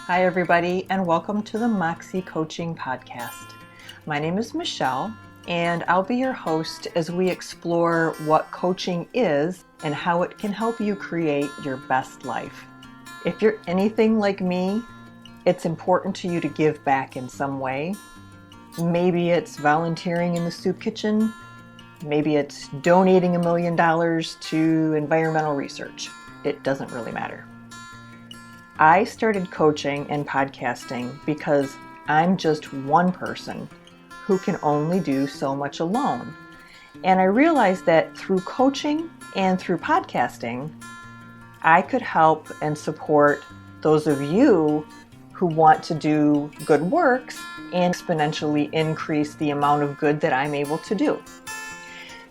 Hi, everybody, and welcome to the Moxxie Coaching podcast. My name is Michele, and I'll be your host as we explore what coaching is and how it can help you create your best life. If you're anything like me, it's important to you to give back in some way. Maybe it's volunteering in the soup kitchen. Maybe it's donating $1 million to environmental research. It doesn't really matter. I started coaching and podcasting because I'm just one person who can only do so much alone. And I realized that through coaching and through podcasting, I could help and support those of you who want to do good works and exponentially increase the amount of good that I'm able to do.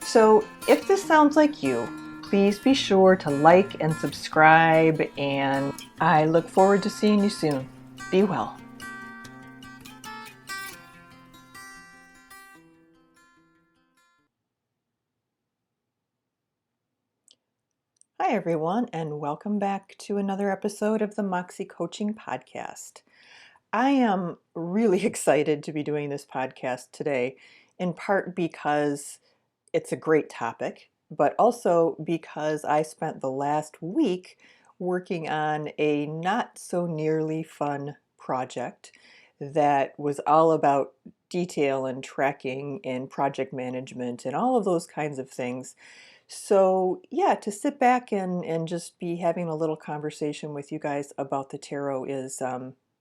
So if this sounds like you, please be sure to like and subscribe, and I look forward to seeing you soon. Be well. Hi, everyone, and welcome back to another episode of the Moxxie Coaching podcast. I am really excited to be doing this podcast today, in part because it's a great topic, but also because I spent the last week working on a not so nearly fun project that was all about detail and tracking and project management and all of those kinds of things. So, yeah, to sit back and just be having a little conversation with you guys about the tarot is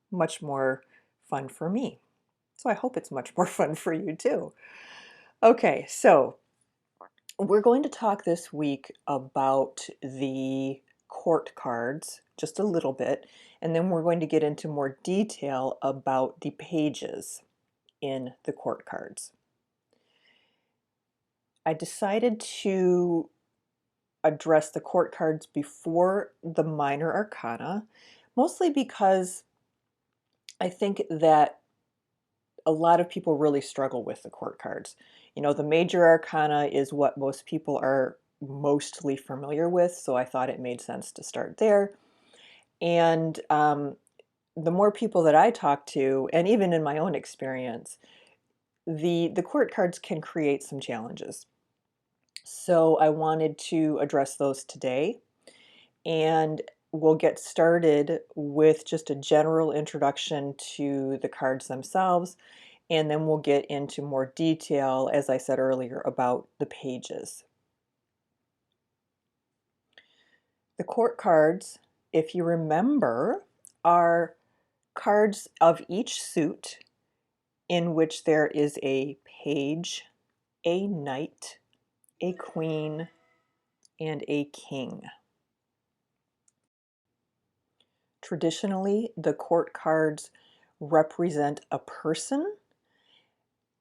much more fun for me. So, I hope it's much more fun for you too. Okay, so we're going to talk this week about the court cards just a little bit, and then we're going to get into more detail about the pages in the court cards. I decided to address the court cards before the minor arcana, mostly because I think that a lot of people really struggle with the court cards. You know, the major arcana is what most people are mostly familiar with, so I thought it made sense to start there. And the more people that I talk to, and even in my own experience, the court cards can create some challenges. So I wanted to address those today, and we'll get started with just a general introduction to the cards themselves, and then we'll get into more detail, as I said earlier, about the pages. The court cards, if you remember, are cards of each suit in which there is a page, a knight, a queen, and a king. Traditionally, the court cards represent a person,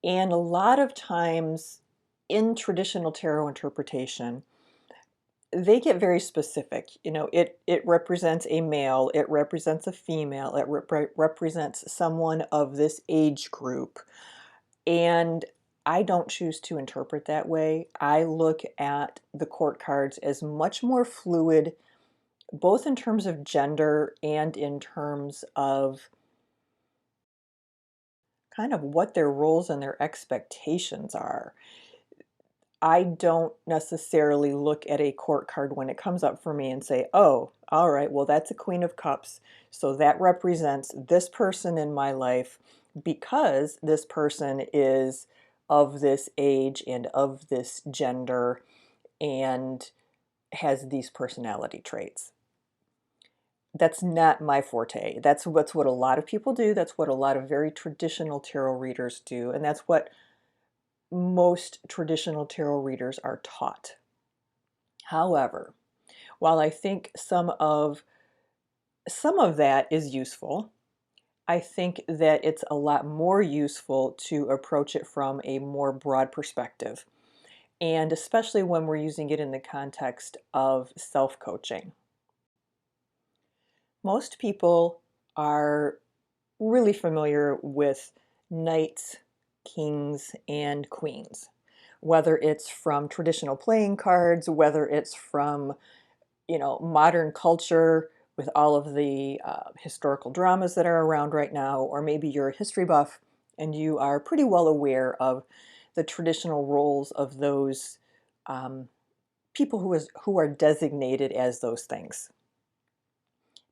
and a lot of times in traditional tarot interpretation, they get very specific. You know, it represents a male, it represents a female, it represents someone of this age group. And I don't choose to interpret that way. I look at the court cards as much more fluid, both in terms of gender and in terms of kind of what their roles and their expectations are. I don't necessarily look at a court card when it comes up for me and say, oh, all right, well, that's a Queen of Cups. So that represents this person in my life because this person is of this age and of this gender and has these personality traits. That's not my forte. That's what a lot of people do. That's what a lot of very traditional tarot readers do. And that's what most traditional tarot readers are taught. However, while I think some of that is useful, I think that it's a lot more useful to approach it from a more broad perspective, and especially when we're using it in the context of self-coaching. Most people are really familiar with knights, kings, and queens, whether it's from traditional playing cards, whether it's from, modern culture, with all of the historical dramas that are around right now, or maybe you're a history buff and you are pretty well aware of the traditional roles of those people who are designated as those things.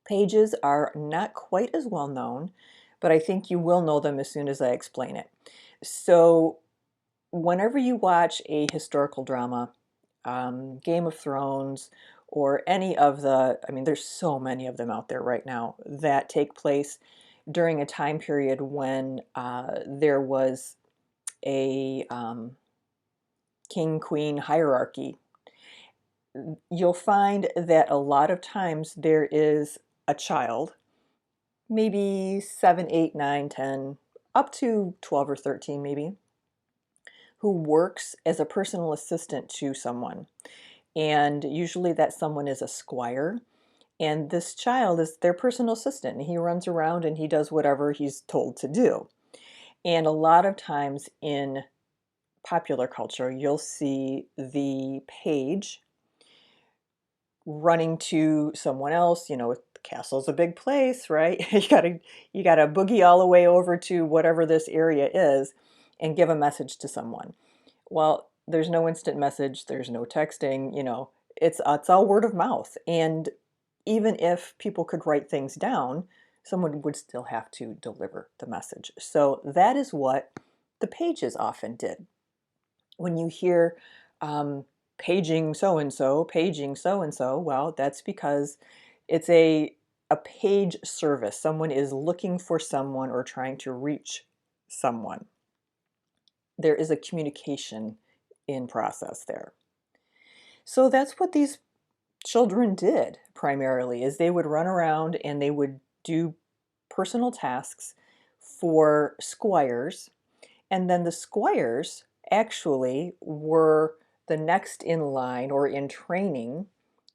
Pages are not quite as well known, but I think you will know them as soon as I explain it. So whenever you watch a historical drama, Game of Thrones, or any of the, I mean, there's so many of them out there right now that take place during a time period when there was a king-queen hierarchy, you'll find that a lot of times there is a child, maybe 7, 8, 9, 10, up to 12 or 13 maybe, who works as a personal assistant to someone. And usually that someone is a squire. And this child is their personal assistant. And he runs around and he does whatever he's told to do. And a lot of times in popular culture, you'll see the page running to someone else. You know, the castle's a big place, right? You gotta boogie all the way over to whatever this area is and give a message to someone. Well, there's no instant message, there's no texting, you know, it's all word of mouth. And even if people could write things down, someone would still have to deliver the message. So that is what the pages often did. When you hear paging so and so, well, that's because it's a page service. Someone is looking for someone or trying to reach someone. There is a communication in process there. So that's what these children did primarily, is they would run around and they would do personal tasks for squires, and then the squires actually were the next in line or in training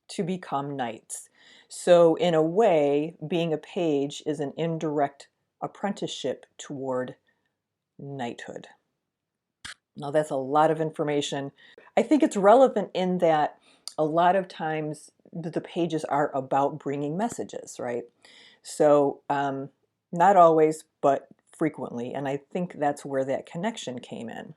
to become knights. So in a way, being a page is an indirect apprenticeship toward knighthood. Now that's a lot of information. I think it's relevant in that a lot of times the pages are about bringing messages, right? So not always, but frequently, and I think that's where that connection came in.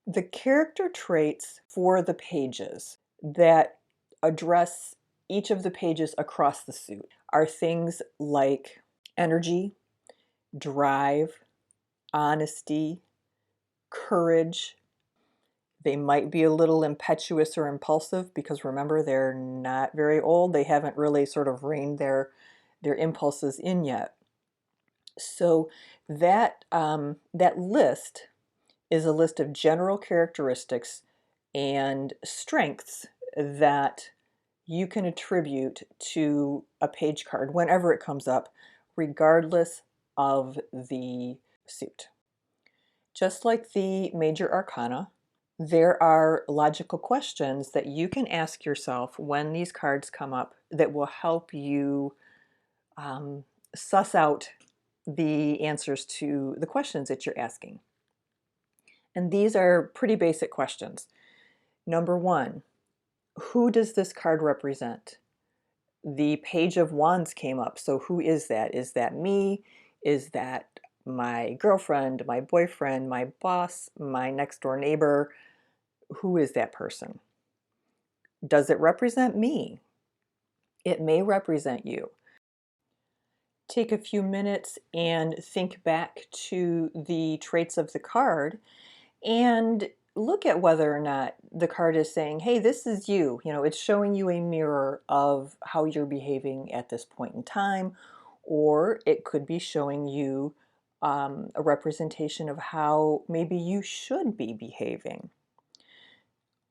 The character traits for the pages that address each of the pages across the suit are things like energy, drive, honesty, courage. They might be a little impetuous or impulsive because remember, they're not very old. They haven't really sort of reined their impulses in yet. So that list is a list of general characteristics and strengths that you can attribute to a page card whenever it comes up, regardless of the suit. Just like the major arcana, there are logical questions that you can ask yourself when these cards come up that will help you suss out the answers to the questions that you're asking. And these are pretty basic questions. Number one, who does this card represent? The Page of Wands came up, so who is that? Is that me? Is that my girlfriend, my boyfriend, my boss, my next door neighbor? Who is that person? Does it represent me? It may represent you. Take a few minutes and think back to the traits of the card and look at whether or not the card is saying, hey, this is you. You know, it's showing you a mirror of how you're behaving at this point in time, or it could be showing you a representation of how maybe you should be behaving.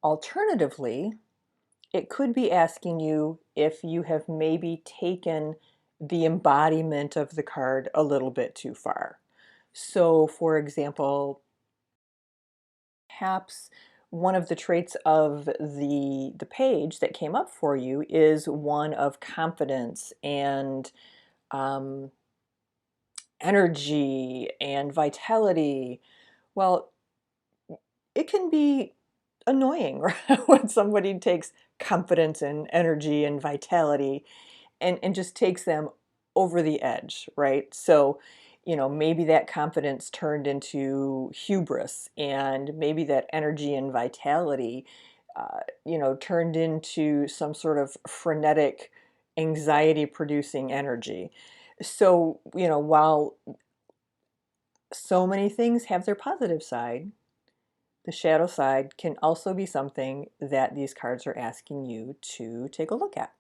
Alternatively, it could be asking you if you have maybe taken the embodiment of the card a little bit too far. So, for example, perhaps one of the traits of the page that came up for you is one of confidence and um, energy and vitality. Well, it can be annoying, right? When somebody takes confidence and energy and vitality and just takes them over the edge, right? So, maybe that confidence turned into hubris, and maybe that energy and vitality, turned into some sort of frenetic, anxiety producing energy. So, while so many things have their positive side, the shadow side can also be something that these cards are asking you to take a look at.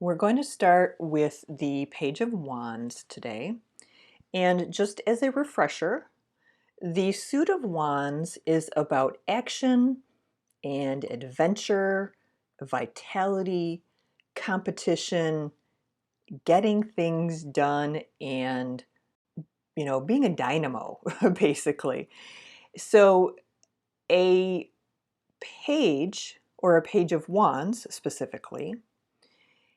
We're going to start with the Page of Wands today. And just as a refresher, the suit of wands is about action and adventure, vitality, competition, getting things done, and, being a dynamo, basically. So a page, or a page of wands specifically,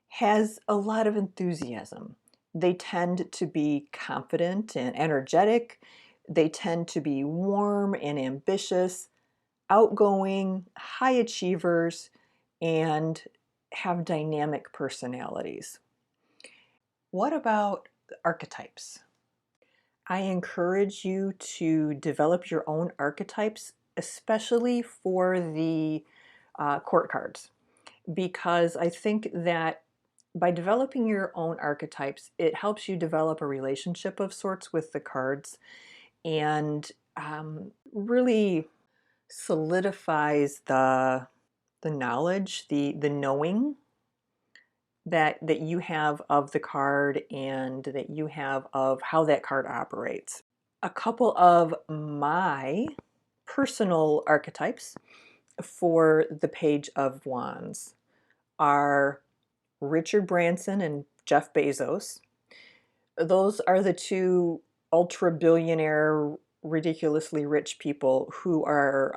has a lot of enthusiasm. They tend to be confident and energetic. They tend to be warm and ambitious, outgoing, high achievers, and have dynamic personalities. What about archetypes? I encourage you to develop your own archetypes, especially for the court cards, because I think that by developing your own archetypes, it helps you develop a relationship of sorts with the cards, and really solidifies the knowledge, the knowing that you have of the card, and that you have of how that card operates. A couple of my personal archetypes for the Page of Wands are Richard Branson and Jeff Bezos. Those are the two ultra billionaire, ridiculously rich people who are,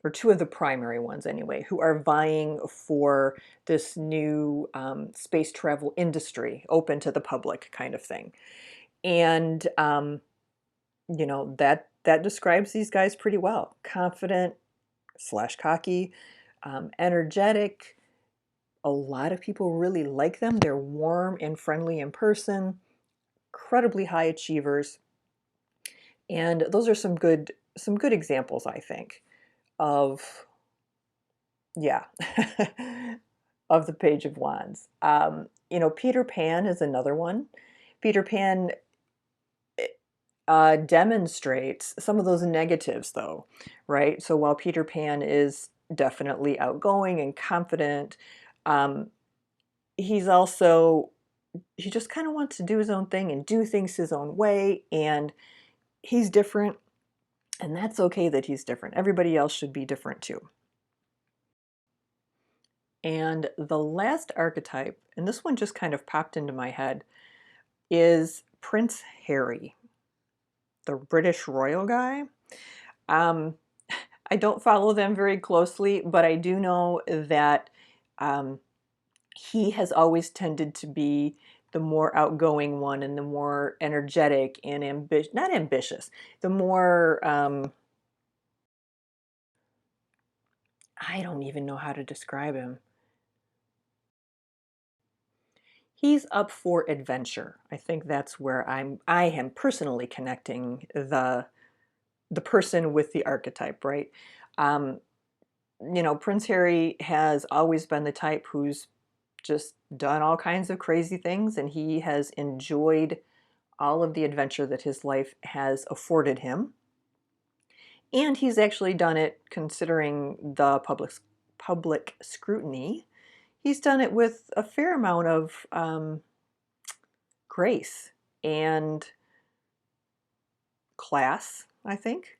or two of the primary ones anyway, who are vying for this new space travel industry, open to the public kind of thing. And, that describes these guys pretty well. Confident slash cocky, energetic. A lot of people really like them. They're warm and friendly in person, incredibly high achievers. And those are some good examples, I think, of, yeah, of the Page of Wands. Peter Pan is another one. Peter Pan demonstrates some of those negatives, though, right? So while Peter Pan is definitely outgoing and confident, um, he's also, he just kind of wants to do his own thing and do things his own way, and he's different, and that's okay that he's different. Everybody else should be different too. And the last archetype, and this one just kind of popped into my head, is Prince Harry, the British royal guy. I don't follow them very closely, but I do know that he has always tended to be the more outgoing one, and the more energetic and not ambitious, the more, I don't even know how to describe him. He's up for adventure. I think that's where I am personally connecting the person with the archetype, right? Um, Prince Harry has always been the type who's just done all kinds of crazy things, and he has enjoyed all of the adventure that his life has afforded him. And he's actually done it, considering the public scrutiny. He's done it with a fair amount of grace and class, I think.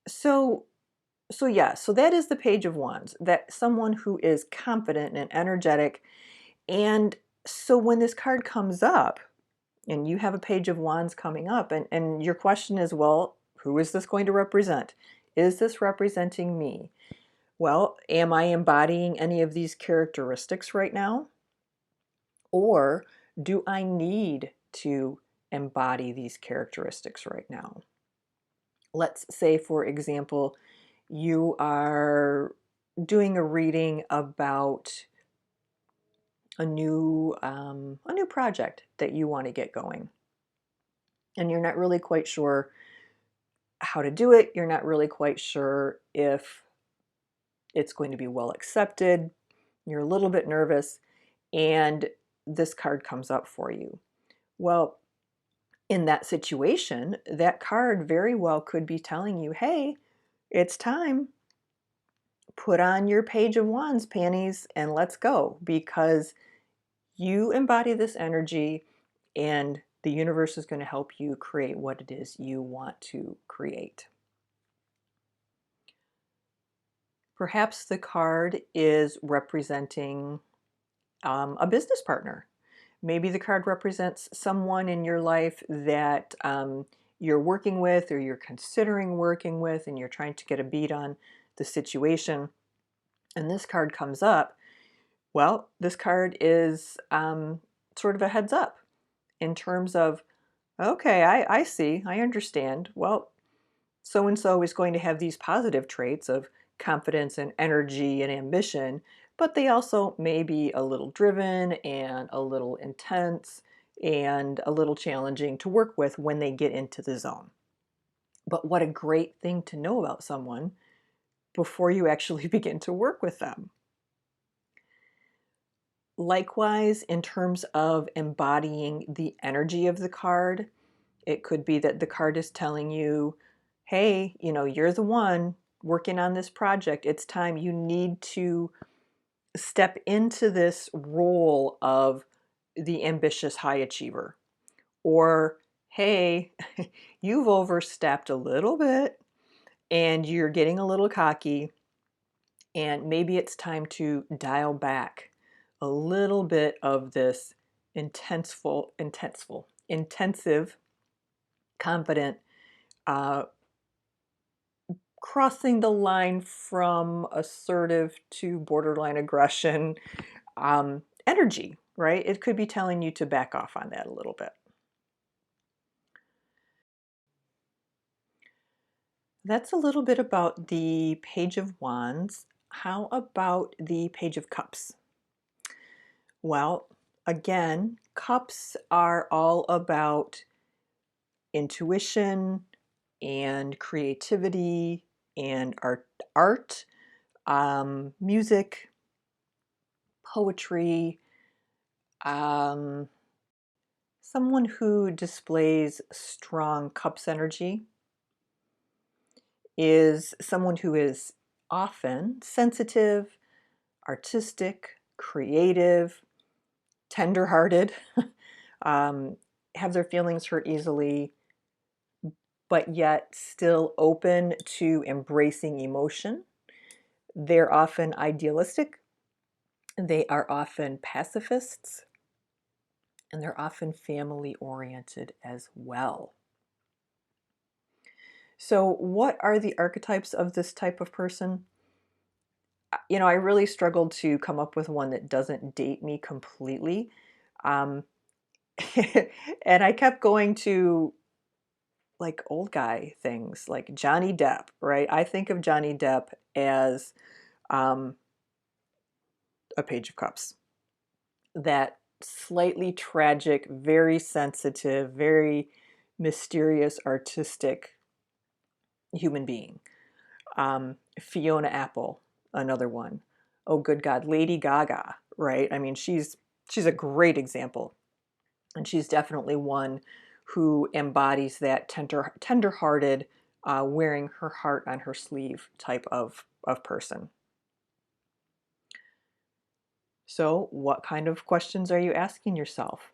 So yeah, so that is the Page of Wands, that someone who is confident and energetic. And so when this card comes up, and you have a Page of Wands coming up, and your question is, well, who is this going to represent? Is this representing me? Well, am I embodying any of these characteristics right now? Or do I need to embody these characteristics right now? Let's say, for example, you are doing a reading about a new project that you want to get going, and you're not really quite sure how to do it. You're not really quite sure if it's going to be well accepted. You're a little bit nervous, and this card comes up for you. Well, in that situation, that card very well could be telling you, hey, it's time. Put on your Page of Wands panties and let's go, because you embody this energy and the universe is going to help you create what it is you want to create. Perhaps the card is representing a business partner. Maybe the card represents someone in your life that you're working with or you're considering working with, and you're trying to get a beat on the situation. And this card comes up. Well, this card is sort of a heads up in terms of, okay, I see, I understand. Well, so-and-so is going to have these positive traits of confidence and energy and ambition, but they also may be a little driven and a little intense and a little challenging to work with when they get into the zone. But what a great thing to know about someone before you actually begin to work with them. Likewise, in terms of embodying the energy of the card, it could be that the card is telling you, hey, you're the one working on this project. It's time. You need to step into this role of the ambitious high achiever. Or, hey, you've overstepped a little bit and you're getting a little cocky, and maybe it's time to dial back a little bit of this intensive, confident, crossing the line from assertive to borderline aggression energy, right? It could be telling you to back off on that a little bit. That's a little bit about the Page of Wands. How about the Page of Cups? Well, again, cups are all about intuition and creativity and art, music, poetry. Someone who displays strong cups energy is someone who is often sensitive, artistic, creative, tender-hearted, have their feelings hurt easily, but yet still open to embracing emotion. They're often idealistic. They are often pacifists, and they're often family-oriented as well. So what are the archetypes of this type of person? I really struggled to come up with one that doesn't date me completely. Um, and I kept going to like old guy things like Johnny Depp, right? I think of Johnny Depp as um, a Page of Cups. That slightly tragic, very sensitive, very mysterious, artistic human being. Fiona Apple, another one. Oh, good God, Lady Gaga, right? I mean, she's a great example, and she's definitely one who embodies that tender-hearted, wearing her heart on her sleeve type of person. So, what kind of questions are you asking yourself?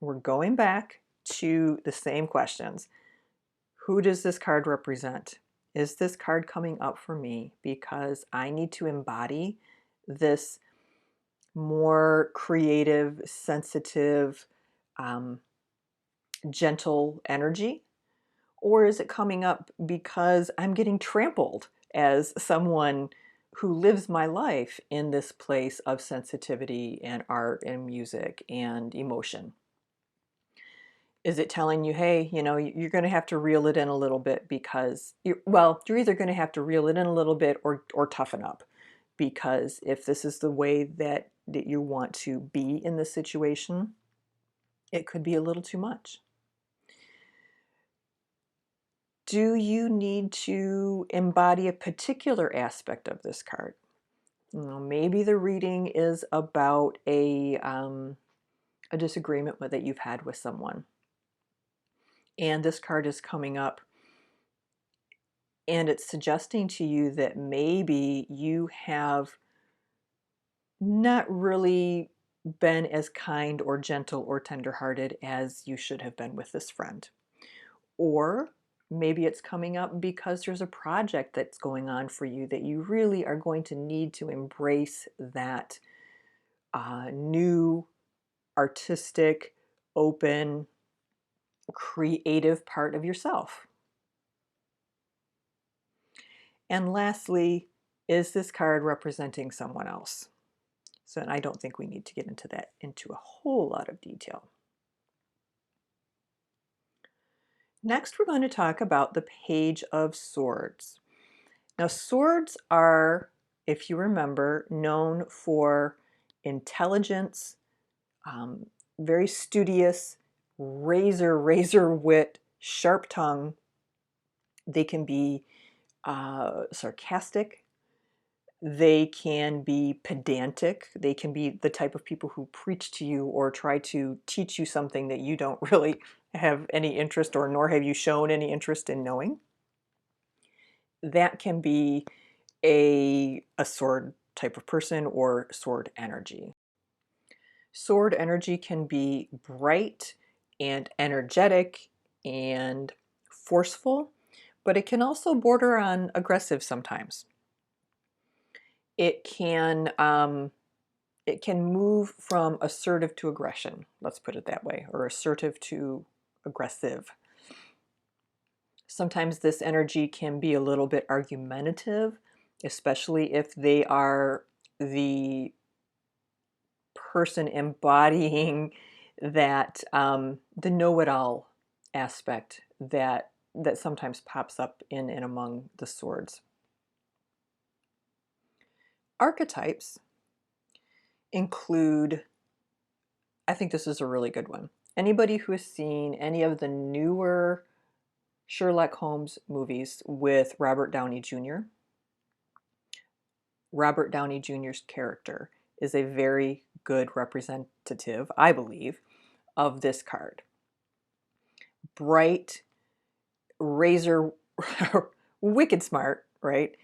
We're going back to the same questions. Who does this card represent? Is this card coming up for me because I need to embody this more creative, sensitive, gentle energy? Or is it coming up because I'm getting trampled as someone who lives my life in this place of sensitivity and art and music and emotion? Is it telling you, hey, you're going to have to reel it in a little bit because, you're either going to have to reel it in a little bit or toughen up, because if this is the way that that you want to be in the situation, it could be a little too much. Do you need to embody a particular aspect of this card? Maybe the reading is about a disagreement that you've had with someone. And this card is coming up and it's suggesting to you that maybe you have not really been as kind or gentle or tenderhearted as you should have been with this friend. Or maybe it's coming up because there's a project that's going on for you that you really are going to need to embrace that new, artistic, open, creative part of yourself. And lastly, is this card representing someone else? So I don't think we need to get into that into a whole lot of detail. Next, we're going to talk about the Page of Swords. Now, swords are, if you remember, known for intelligence, very studious, razor wit, sharp tongue. They can be sarcastic. They can be pedantic. They can be the type of people who preach to you or try to teach you something that you don't really have any interest or nor have you shown any interest in knowing. That can be a sword type of person or sword energy. Sword energy can be bright and energetic and forceful, but it can also border on aggressive sometimes. It can move from assertive to aggression, let's put it that way, or assertive to aggressive. Sometimes this energy can be a little bit argumentative, especially if they are the person embodying that the know-it-all aspect that sometimes pops up in and among the swords. Archetypes include, I think this is a really good one. Anybody who has seen any of the newer Sherlock Holmes movies with Robert Downey Jr., Robert Downey Jr.'s character is a very good representative, I believe, of this card. Bright, razor, wicked smart, right?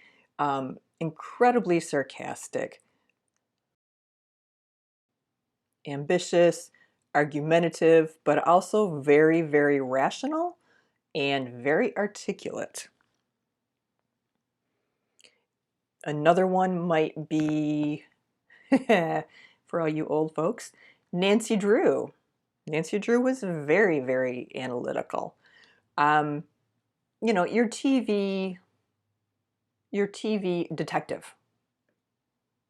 Incredibly sarcastic, ambitious, argumentative, but also very, very rational and very articulate. Another one might be, for all you old folks, Nancy Drew. Nancy Drew was very, very analytical. You know, your TV detective.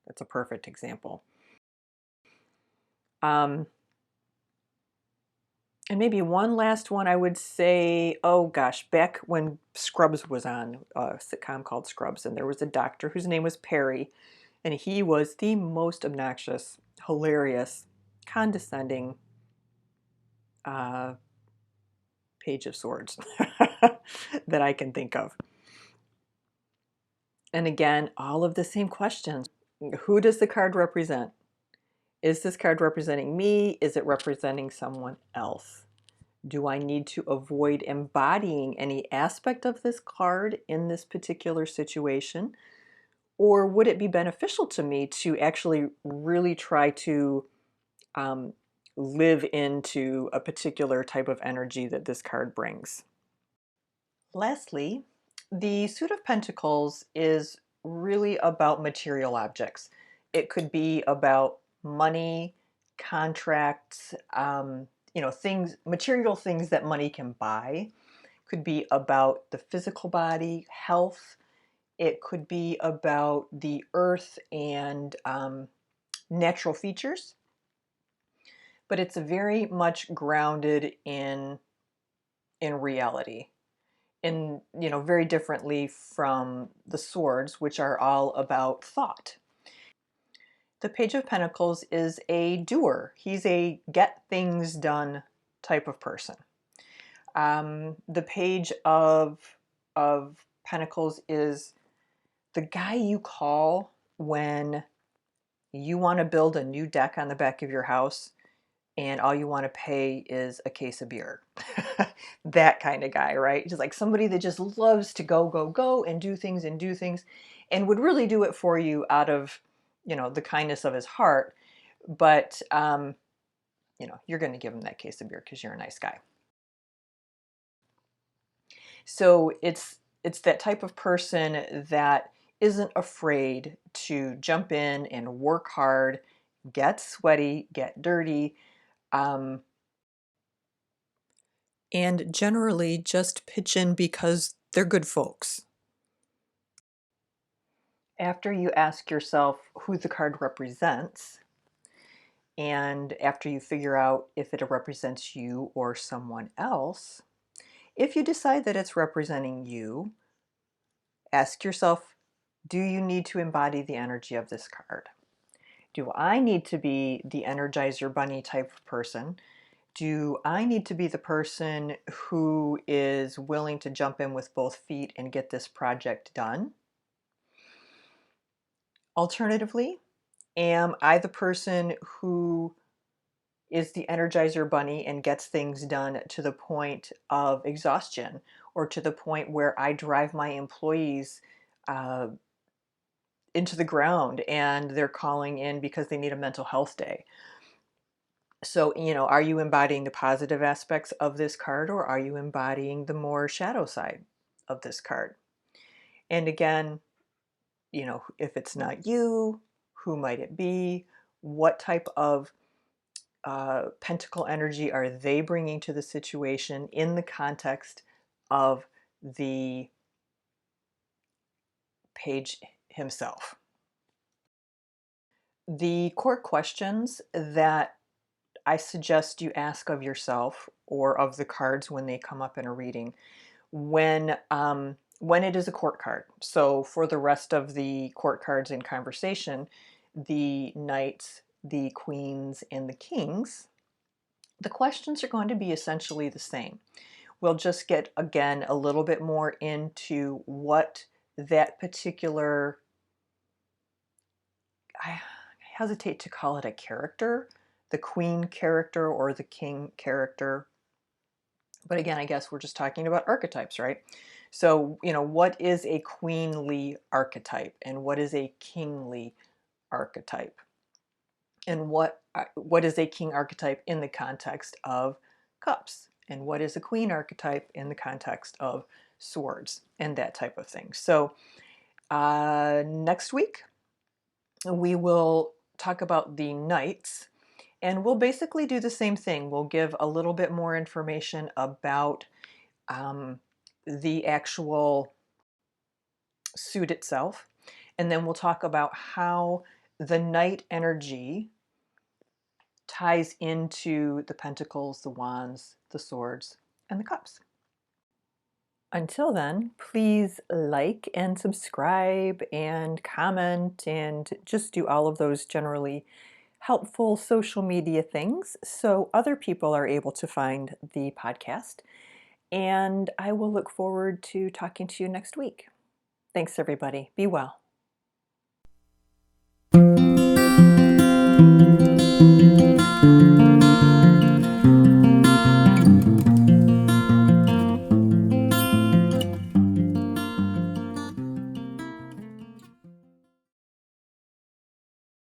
That's a perfect example. And maybe one last one, I would say, oh gosh, back when Scrubs was on, a sitcom called Scrubs, and there was a doctor whose name was Perry, and he was the most obnoxious, hilarious, condescending Page of Swords that I can think of. And again, all of the same questions. Who does the card represent? Is this card representing me? Is it representing someone else? Do I need to avoid embodying any aspect of this card in this particular situation? Or would it be beneficial to me to actually really try to live into a particular type of energy that this card brings? Lastly, the Suit of Pentacles is really about material objects. It could be about money, contracts, you know, things, material things that money can buy. Could be about the physical body, health. It could be about the earth and natural features. But it's very much grounded in reality. And, you know, very differently from the swords, which are all about thought. The Page of Pentacles is a doer. He's a get things done type of person. The Page of Pentacles is the guy you call when you want to build a new deck on the back of your house and all you want to pay is a case of beer. That kind of guy, right? Just like somebody that just loves to go, go, go and do things and would really do it for you out of, the kindness of his heart. But, you're going to give him that case of beer because you're a nice guy. So it's that type of person that isn't afraid to jump in and work hard, get sweaty, get dirty, um, and generally just pitch in because they're good folks. After you ask yourself who the card represents, and after you figure out if it represents you or someone else, if you decide that it's representing you, ask yourself, do you need to embody the energy of this card? Do I need to be the Energizer Bunny type of person? Do I need to be the person who is willing to jump in with both feet and get this project done? Alternatively, am I the person who is the Energizer Bunny and gets things done to the point of exhaustion or to the point where I drive my employees uh, into the ground and they're calling in because they need a mental health day? So, are you embodying the positive aspects of this card or are you embodying the more shadow side of this card? And again, if it's not you, who might it be? What type of pentacle energy are they bringing to the situation in the context of the page himself? The core questions that I suggest you ask of yourself or of the cards when they come up in a reading, when it is a court card. So for the rest of the court cards in conversation, the knights, the queens, and the kings, the questions are going to be essentially the same. We'll just get, again, a little bit more into what that particular, I hesitate to call it a character, the queen character or the king character. But again, I guess we're just talking about archetypes, right? So, what is a queenly archetype and what is a kingly archetype? And what is a king archetype in the context of cups? And what is a queen archetype in the context of swords and that type of thing? So next week, we will talk about the knights and we'll basically do the same thing. We'll give a little bit more information about the actual suit itself. And then we'll talk about how the knight energy ties into the pentacles, the wands, the swords, and the cups. Until then, please like and subscribe and comment and just do all of those generally helpful social media things so other people are able to find the podcast. And I will look forward to talking to you next week. Thanks, everybody. Be well.